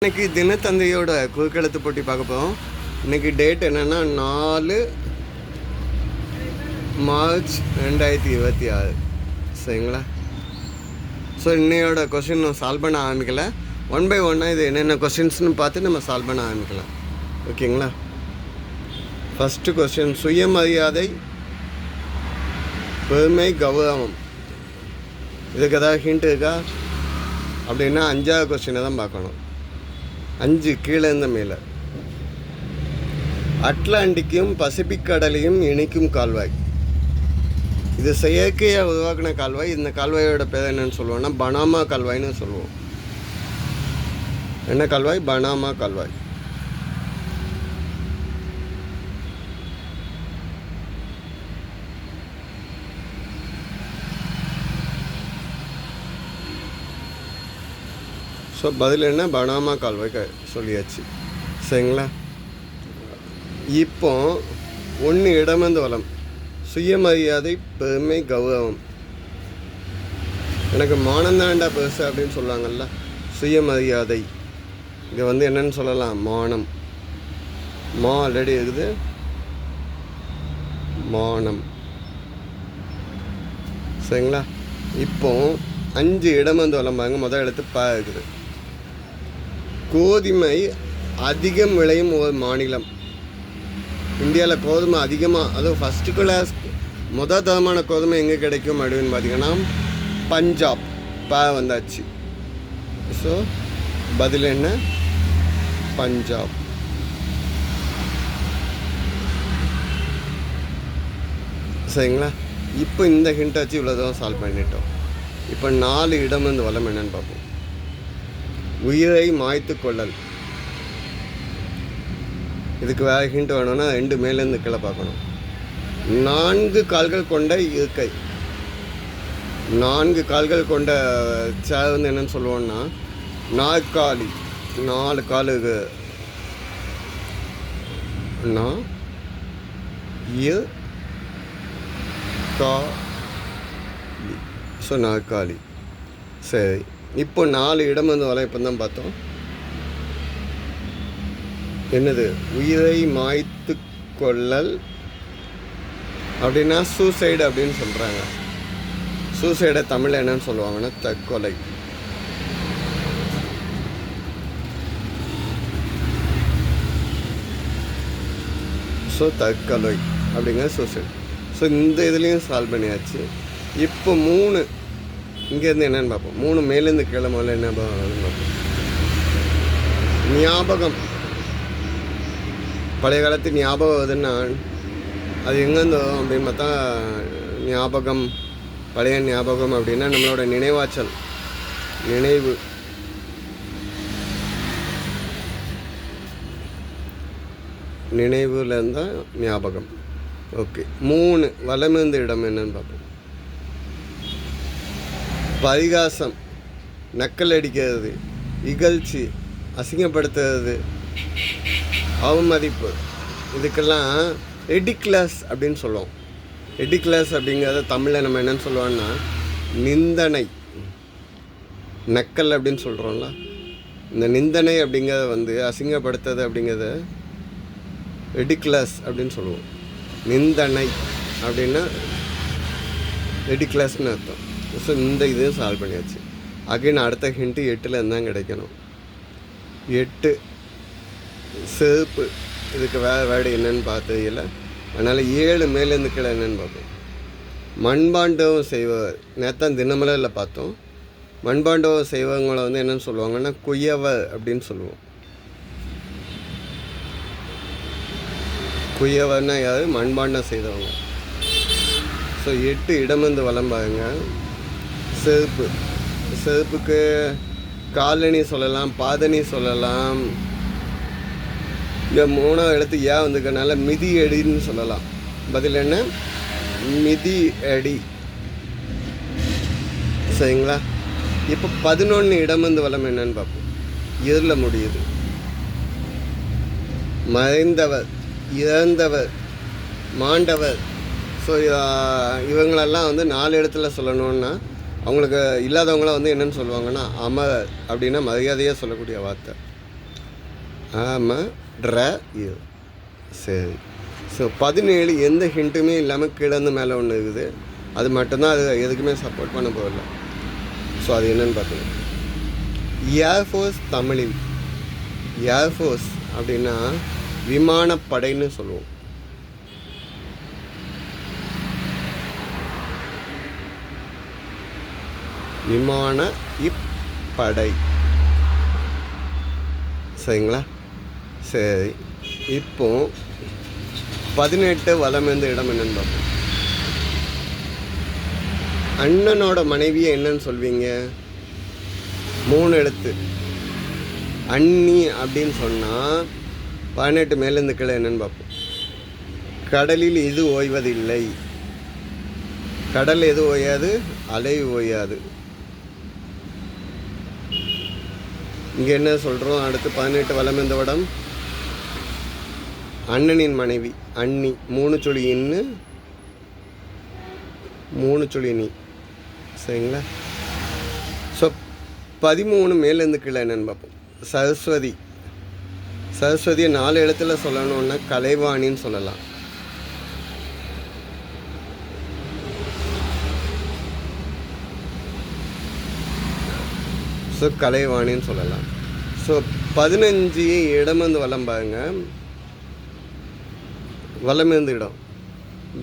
இன்னைக்கு தினத்தந்தையோட குறுக்கெழுத்து போட்டி பார்க்க போகிறோம். இன்னைக்கு டேட் என்னென்னா 4 மார்ச் 2026. சரிங்களா? ஸோ இன்னையோட கொஷின் நம்ம சால்வ் பண்ண ஆரம்பிக்கல. 1 by 1 இது என்னென்ன கொஷின்ஸ்னு பார்த்து நம்ம சால்வ் பண்ண ஆரம்பிக்கலாம். ஓகேங்களா? ஃபஸ்ட்டு கொஷின், சுயமரியாதை, பெருமை, கௌரவம். இதுக்கு ஏதாவது ஹிண்ட் இருக்கா அப்படின்னா 5வது கொஸ்டினை தான் பார்க்கணும். 5 கீழே இருந்த மேலே. அட்லாண்டிக்கும் பசிபிக் கடலையும் இணைக்கும் கால்வாய். இது செயற்கையாக உருவாக்கின கால்வாய். இந்த கால்வாயோட பேர் என்னன்னு சொல்லுவோம்னா பனாமா கால்வாய்னு சொல்லுவோம். என்ன கால்வாய்? பனாமா கால்வாய். ஸோ பதில் என்ன? பனாமா கால்வாய் சொல்லியாச்சு. சரிங்களா? இப்போ 1 இடமந்து வளம், சுயமரியாதை, பெருமை, கௌரவம். எனக்கு மானந்தாண்டா பெருசு அப்படின்னு சொல்லுவாங்கள்ல, சுயமரியாதை. இது என்னன்னு சொல்லலாம்? மானம். ஆல்ரெடி இருக்குது, மானம். சரிங்களா? இப்போ 5 இடமந்து வளம் பாருங்க. முதல் இடத்து ப இருக்குது. கோதுமை அதிகம் விளையும் ஒரு மாநிலம். இந்தியாவில் கோதுமை அதிகமாக, அதுவும் ஃபஸ்ட்டு கிளாஸ் முதல் தரமான கோதுமை எங்கே கிடைக்கும் அப்படின்னு பார்த்தீங்கன்னா பஞ்சாப். வந்தாச்சு. ஸோ பதில் என்ன? பஞ்சாப். சரிங்களா? இப்போ இந்த ஹிண்ட் வச்சு இவ்வளோ தான் சால்வ் பண்ணிட்டோம். இப்போ 4 இடம் வந்து வளம் என்னன்னு பார்ப்போம். உயிரை மாய்த்து கொள்ளல். இதுக்கு வேறு ஹிண்ட் வேணும்னா 2 மேலேருந்து கீழே பார்க்கணும். 4 கால்கள் கொண்ட இருக்கை. 4 கால்கள் கொண்ட சேர் என்னன்னு சொல்லுவோம்னா நாற்காலி. 4 காலுக்கு ஸோ நாற்காலி. சரி, இப்போ 4 இடம் வந்து வளையப்பம் தான் பார்த்தோம். என்னது? உயிரை மாய்த்து கொள்ளல் அப்படின்னா சூசைடு அப்படின்னு சொல்கிறாங்க. சூசைடை தமிழில் என்னன்னு சொல்லுவாங்கன்னா தற்கொலை. ஸோ தற்கொலை அப்படிங்கிற சூசைடு. ஸோ இந்த இதுலேயும் சால்வ் பண்ணியாச்சு. இப்போ 3 இங்கேருந்து என்னென்னு பார்ப்போம். 3 மேலேருந்து கீழே முதல்ல என்ன பார்ப்போம். ஞாபகம். பழைய காலத்து ஞாபகம் வருதுன்னா அது எங்கேருந்து வரும் அப்படின்னு பார்த்தா, ஞாபகம், பழைய ஞாபகம் அப்படின்னா நம்மளோட நினைவாற்றல், நினைவு. நினைவில் இருந்தால் ஞாபகம். ஓகே. 3 வலமிருந்த இடம் என்னன்னு பார்ப்போம். பரிகாசம், நக்கல் அடிக்கிறது, இகழ்ச்சி, அசிங்கப்படுத்துறது, அவமதிப்பு. இதுக்கெல்லாம் ரெடிக்ளஸ் அப்படின்னு சொல்லுவோம். ரெடிக்ளஸ் அப்படிங்கிறத தமிழில் நம்ம என்னென்னு சொல்லுவோம்னா நிந்தனை. நக்கல் அப்படின்னு சொல்கிறோம்ல, இந்த நிந்தனை அப்படிங்கிறத அசிங்கப்படுத்துறது அப்படிங்கிறத ரெடிக்ளஸ் அப்படின்னு சொல்லுவோம். நிந்தனை அப்படின்னா ரெடிக்ளஸ்ன்னு அர்த்தம். ஸோ இந்த இதையும் சால்வ் பண்ணியாச்சு. அகைன் அடுத்த ஹிண்ட்டு 8ல் இருந்தால் கிடைக்கணும். 8 செருப்பு. இதுக்கு வேர்டு என்னன்னு பார்த்ததில்ல, அதனால் 7 மேலேருந்து கீழே என்னென்னு பார்ப்போம். மண்பாண்டவம் செய்வர். நேற்று தினமலரில் பார்த்தோம். மண்பாண்டவம் செய்வங்களை என்னென்னு சொல்லுவாங்கன்னா குயவர் அப்படின்னு சொல்லுவோம். குயவர்னா யார்? மண்பாண்டம் செய்தவங்க. ஸோ 8 இடமிருந்து வலம் பாருங்க. செருப்பு. செருப்புக்கு காலணி சொல்லலாம், பாதணி சொல்லலாம். இந்த 3வது இடத்து ஏன் வந்துக்கிறனால மிதி அடின்னு சொல்லலாம். பதில் என்ன? மிதி அடி. சரிங்களா? இப்போ 11 இடமிருந்து வளம் என்னன்னு பார்ப்போம். இதில் முடியுது. மறைந்தவர், இறந்தவர், மாண்டவர். ஸோ இவங்களெல்லாம் 4 இடத்துல சொல்லணுன்னா அவங்களுக்கு இல்லாதவங்கள என்னென்னு சொல்லுவாங்கன்னா அமரர் அப்படின்னா மரியாதையாக சொல்லக்கூடிய வார்த்தை. ஆமாம் ட்ர யு. சரி. ஸோ 17 எந்த ஹிண்ட்டுமே இல்லாமல் கீழேருந்து மேலே ஒன்று இருக்குது. அது மட்டும்தான், அது எதுக்குமே சப்போர்ட் பண்ண போகல. ஸோ அது என்னென்னு பார்த்தீங்கன்னா, ஏர்ஃபோர்ஸ் தமிழில் ஏர்ஃபோர்ஸ் அப்படின்னா விமானப்படைன்னு சொல்லுவோம். விமான இப்படை. சரிங்களா? சரி. இப்போ 18 வலம் எந்த இடம் என்னன்னு பார்ப்போம். அண்ணனோட மனைவியை என்னன்னு சொல்வீங்க? 3 எழுத்து. அண்ணி அப்படின்னு சொன்னால் 18 மேலேருந்து கீழே என்னன்னு பார்ப்போம். கடலில் இது ஓய்வதில்லை. கடல் எது ஓயாது? அலை ஓயாது. இங்கே என்ன சொல்கிறோம்? அடுத்து 18 வலம் எந்த இடம்? அண்ணனின் மனைவி அண்ணி. 3 சுழி இன்னு 3 சுழி நீ. சரிங்களா? ஸோ 13 மேலேருந்து கீழே என்னென்னு பார்ப்போம். சரஸ்வதி. சரஸ்வதியை 4 எழுத்துல சொல்லணுன்னா கலைவாணின்னு சொல்லலாம். ஸோ கலைவாணின்னு சொல்லலாம். ஸோ 15 இடமேந்து வலம் பாருங்க. வலமேந்து இடம்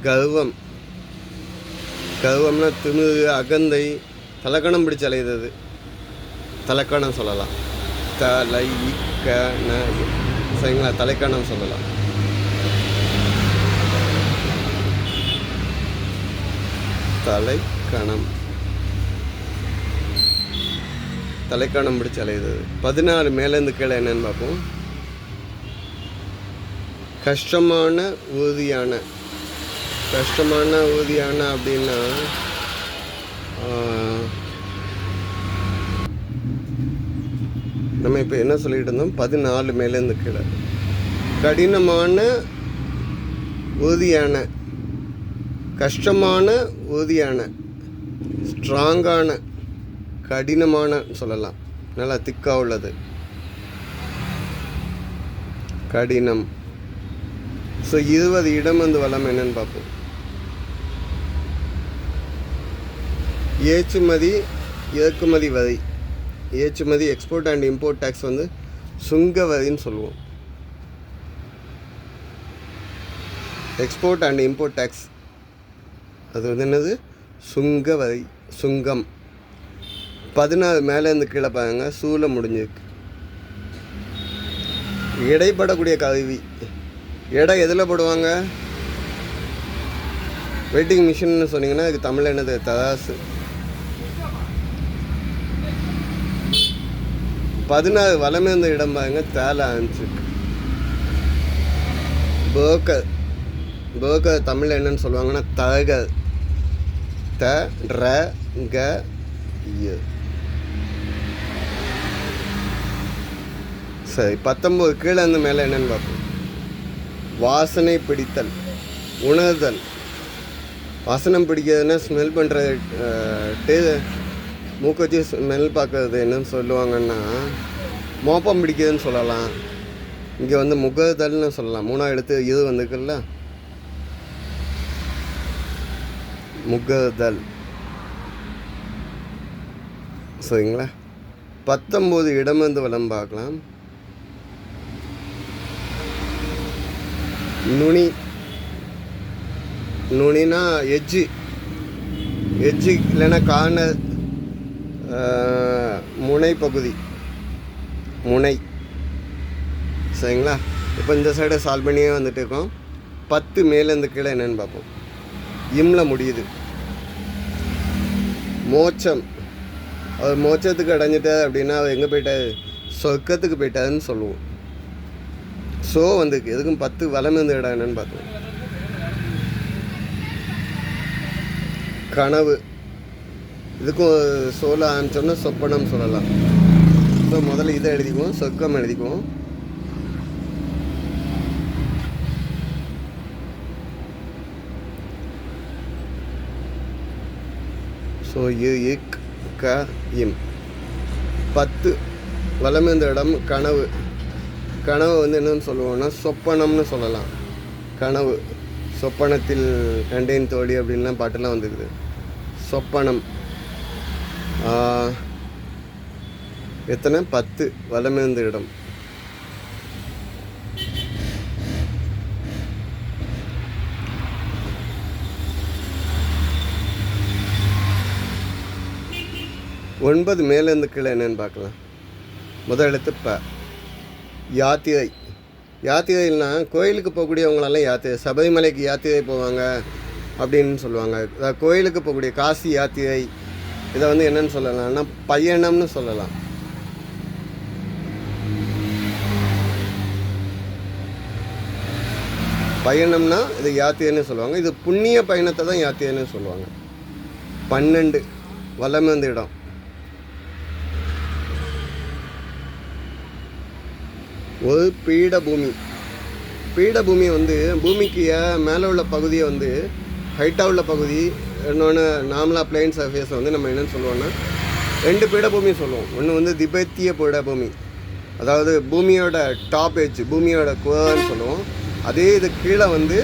கர்வம். கர்வம்னா திமிரு, அகந்தை, தலக்கணம் பிடிச்சி அலையுது. தலக்கணம் சொல்லலாம். தலைக்கண. சரிங்களா? தலைக்கணம் சொல்லலாம். தலைக்கணம். தலைக்கணம் பிடிச்சி அலையுது. 14 மேலேருந்து கீழே என்னன்னு பார்ப்போம். கஷ்டமான ஊதியான. கஷ்டமான ஊதியான அப்படின்னா நம்ம இப்போ என்ன சொல்லிகிட்டு இருந்தோம்? 14 மேலேருந்து கீழே. கடினமான ஊதியான, கஷ்டமான ஊதியான, ஸ்ட்ராங்கான, கடினமான சொல்லலாம். நல்லா திக்காக உள்ளது கடினம். ஸோ 20 இடம் வந்து வளம் என்னன்னு பார்ப்போம். ஏற்றுமதி இறக்குமதி வரி. ஏற்றுமதி எக்ஸ்போர்ட் அண்ட் இம்போர்ட் டேக்ஸ் வந்து சுங்க வரின்னு சொல்லுவோம். எக்ஸ்போர்ட் அண்ட் இம்போர்ட் டேக்ஸ் அது வந்து என்னது? சுங்க வரி, சுங்கம். 16 மேலேருந்து கீழே பாருங்க. சூழ முடிஞ்சிருக்கு. இடைப்படக்கூடிய கருவி. எடை எதில் போடுவாங்க? வெயிட்டிங் மிஷின்னு சொன்னீங்கன்னா அதுக்கு தமிழ் என்னது? தராசு. 16 வலமேந்த இடம் பாருங்க. தேலை ஆரம்பிச்சு. புரோக்கர். புரோக்கர் தமிழ் என்னன்னு சொல்லுவாங்கன்னா தரகர். த ர க. சரி. 19 கீழே இருந்து மேலே என்னன்னு பார்ப்போம். வாசனை பிடித்தல், உணர்தல். வாசனம் பிடிக்கிறதுனா ஸ்மெல் பண்ணுற, மூக்க வச்சு ஸ்மெல் பார்க்கறது என்னன்னு சொல்லுவாங்கன்னா மோப்பம் பிடிக்கிறதுன்னு சொல்லலாம். இங்கே வந்து முகதல்னு சொல்லலாம். 3ஆவது எழுத்து இது வந்துக்குல்ல, முகதல். சரிங்களா? 19 இடம் வந்து வலம் பார்க்கலாம். நுனி. நுனினா எஜ்ஜு. எஜ்ஜு இல்லைன்னா கார்னர், முனை பகுதி, முனை. சரிங்களா? இப்போ இந்த சைடை சால்வ் பண்ணியே வந்துட்டு இருக்கோம். 10 மேலேருந்து கீழே என்னென்னு பார்ப்போம். இம்ல முடியுது. மோட்சம். அவர் மோட்சத்துக்கு அடைஞ்சிட்டார் அப்படின்னா அவர் எங்கே போயிட்டார்? சொர்க்கத்துக்கு போயிட்டாருன்னு சொல்லுவோம். ஸோ வந்து எதுக்கும் 10 வலமேந்து இடம் என்னன்னு பார்த்தோம். கனவு. இதுக்கும் சோல ஆரம்பிச்சோன்னா சொப்பனம் சொல்லலாம். ஸோ முதல்ல இதை எழுதிக்குவோம், சொர்க்கம் எழுதிக்குவோம். ஸோ இக் க இம். 10 வலமேந்த இடம் கனவு. கனவு வந்து என்னன்னு சொல்லுவோம்னா சொப்பனம்னு சொல்லலாம். கனவு, சொப்பனத்தில் கண்டேன் தோழி அப்படின்லாம் பாட்டெல்லாம் வந்துருக்குது. சொப்பனம். எத்தனை? 10. வலமிருந்த இடம். ஒன்பது மேலேருந்து கீழே என்னன்னு பார்க்கலாம். முதல் எழுத்து ப. யாத்திரை. யாத்திரைனா கோயிலுக்கு போகக்கூடியவங்களெல்லாம் யாத்திரை. சபரிமலைக்கு யாத்திரை போவாங்க அப்படின்னு சொல்லுவாங்க. கோயிலுக்கு போகக்கூடிய காசி யாத்திரை, இதை வந்து என்னன்னு சொல்லலாம்னா பயணம்னு சொல்லலாம். பயணம்னா இது யாத்திரைன்னு சொல்லுவாங்க. இது புண்ணிய பயணத்தை தான் யாத்திரைன்னு சொல்லுவாங்க. 12 வலமிருந்த இடம். ஒரு பீடபூமி. பீடபூமி வந்து பூமிக்கு மேலே உள்ள பகுதியை வந்து ஹைட்டாக உள்ள பகுதி, இன்னொன்று நார்மலாக பிளெயின் சர்ஃபேஸை வந்து நம்ம என்னென்னு சொல்லுவோம்னா 2 பீடபூமி சொல்லுவோம். ஒன்று வந்து திபெத்திய பீடபூமி, அதாவது பூமியோட டாப் எட்ஜ், பூமியோட குவான்னு சொல்லுவோம். அதே இது கீழே வந்து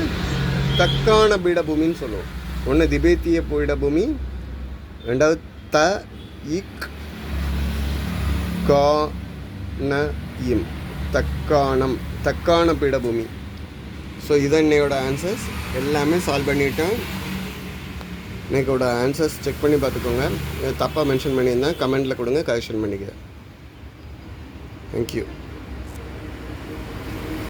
தக்கான பீடபூமின்னு சொல்லுவோம். ஒன்று திபெத்திய பீடபூமி, ரெண்டாவது த இக் கா ந இம், தக்காணம், தக்கான பீடபூமி. ஸோ இதான் என்னையோட ஆன்சர்ஸ். எல்லாமே சால்வ் பண்ணிட்டேன். எனக்கோட ஆன்சர்ஸ் செக் பண்ணி பார்த்துக்கோங்க. தப்பாக மென்ஷன் பண்ணியிருந்தேன், கமெண்ட்டில் கொடுங்க, கரெக்ஷன் பண்ணிக்கிறேன். தேங்க்யூ.